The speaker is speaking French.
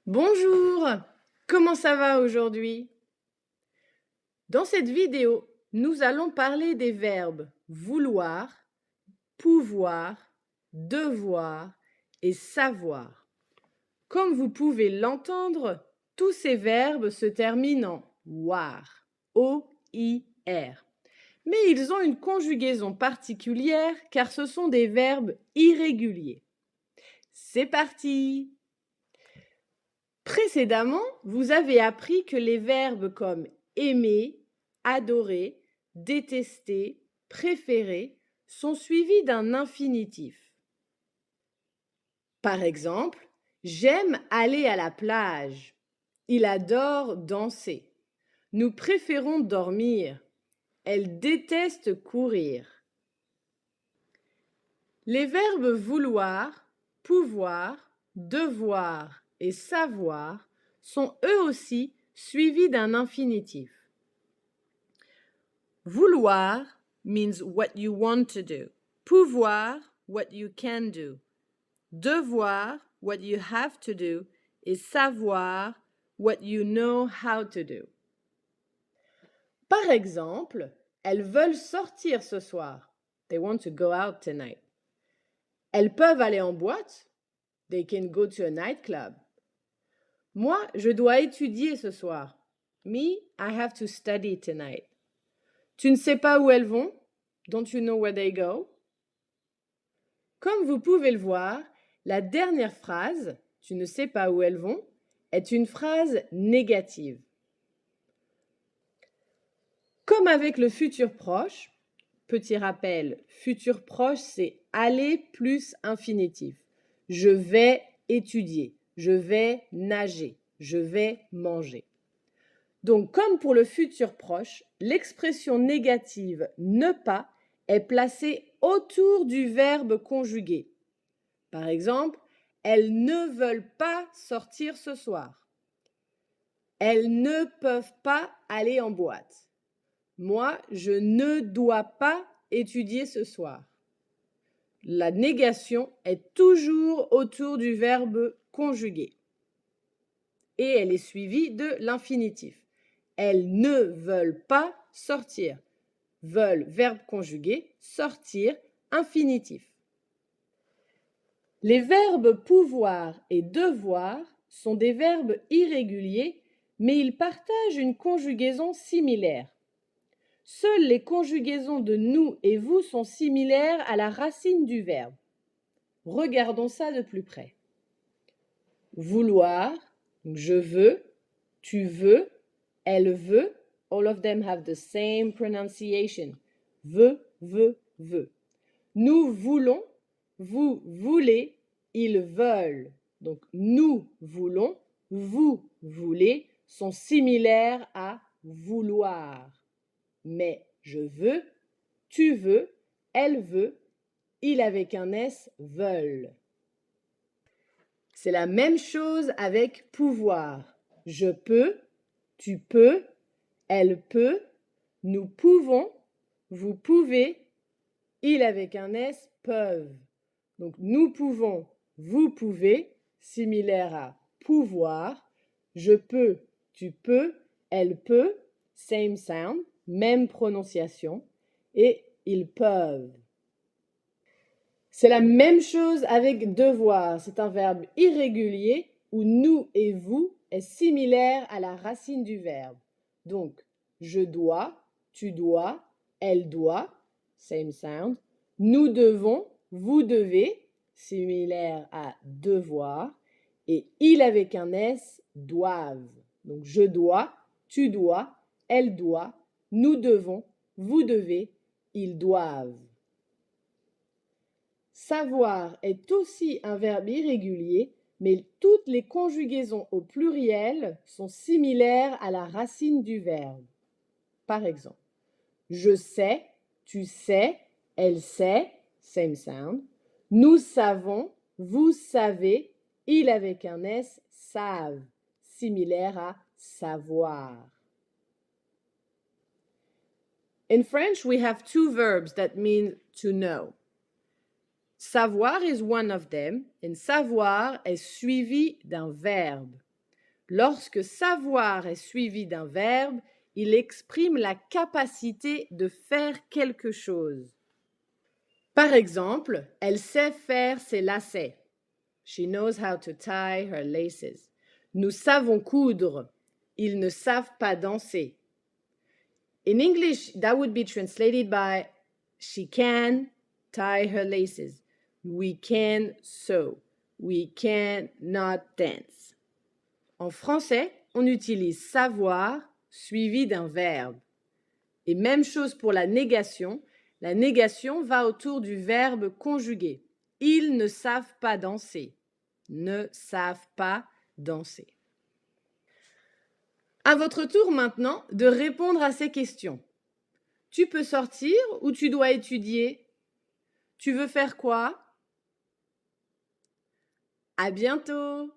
Bonjour, comment ça va aujourd'hui? Dans cette vidéo, nous allons parler des verbes vouloir, pouvoir, devoir et savoir. Comme vous pouvez l'entendre, tous ces verbes se terminent en war, O-I-R. Mais ils ont une conjugaison particulière car ce sont des verbes irréguliers. C'est parti! Précédemment, vous avez appris que les verbes comme aimer, adorer, détester, préférer sont suivis d'un infinitif. Par exemple, j'aime aller à la plage. Il adore danser. Nous préférons dormir. Elle déteste courir. Les verbes vouloir, pouvoir, devoir et savoir sont eux aussi suivis d'un infinitif. Vouloir means what you want to do. Pouvoir, what you can do. Devoir, what you have to do. Et savoir, what you know how to do. Par exemple, elles veulent sortir ce soir. They want to go out tonight. Elles peuvent aller en boîte. They can go to a nightclub. Moi, je dois étudier ce soir. Me, I have to study tonight. Tu ne sais pas où elles vont? Don't you know where they go? Comme vous pouvez le voir, la dernière phrase, tu ne sais pas où elles vont, est une phrase négative. Comme avec le futur proche, petit rappel, futur proche, c'est aller plus infinitif. Je vais étudier, je vais nager, je vais manger. Donc, comme pour le futur proche, l'expression négative ne pas est placée autour du verbe conjugué. Par exemple, elles ne veulent pas sortir ce soir. Elles ne peuvent pas aller en boîte. Moi, je ne dois pas étudier ce soir. La négation est toujours autour du verbe conjugué. Et elle est suivie de l'infinitif. Elles ne veulent pas sortir. Veulent, verbe conjugué, sortir, infinitif. Les verbes pouvoir et devoir sont des verbes irréguliers, mais ils partagent une conjugaison similaire. Seules les conjugaisons de nous et vous sont similaires à la racine du verbe. Regardons ça de plus près. Vouloir, je veux, tu veux, elle veut, all of them have the same pronunciation. Veut, veut, veut. Nous voulons, vous voulez, ils veulent. Donc nous voulons, vous voulez sont similaires à vouloir. Mais je veux, tu veux, elle veut, il avec un S veulent. C'est la même chose avec pouvoir. Je peux, tu peux, elle peut, nous pouvons, vous pouvez, il avec un S peuvent. Donc nous pouvons, vous pouvez, similaire à pouvoir. Je peux, tu peux, elle peut, same sound, même prononciation, et ils peuvent. C'est la même chose avec devoir. C'est un verbe irrégulier où nous et vous est similaire à la racine du verbe. Donc, je dois, tu dois, elle doit, same sound. Nous devons, vous devez, similaire à devoir. Et il avec un S, doivent. Donc, je dois, tu dois, elle doit, nous devons, vous devez, ils doivent. Savoir est aussi un verbe irrégulier, mais toutes les conjugaisons au pluriel sont similaires à la racine du verbe. Par exemple, je sais, tu sais, elle sait, same sound. Nous savons, vous savez, il avec un S, savent, similaire à savoir. In French, we have two verbs that mean to know. Savoir is one of them, and savoir est suivi d'un verbe. Lorsque savoir est suivi d'un verbe, il exprime la capacité de faire quelque chose. Par exemple, elle sait faire ses lacets. She knows how to tie her laces. Nous savons coudre. Ils ne savent pas danser. In English, that would be translated by she can tie her laces. We can sew. We can not dance. En français, on utilise savoir suivi d'un verbe. Et même chose pour la négation va autour du verbe conjugué. Ils ne savent pas danser. Ne savent pas danser. À votre tour maintenant de répondre à ces questions. Tu peux sortir ou tu dois étudier? Tu veux faire quoi? À bientôt!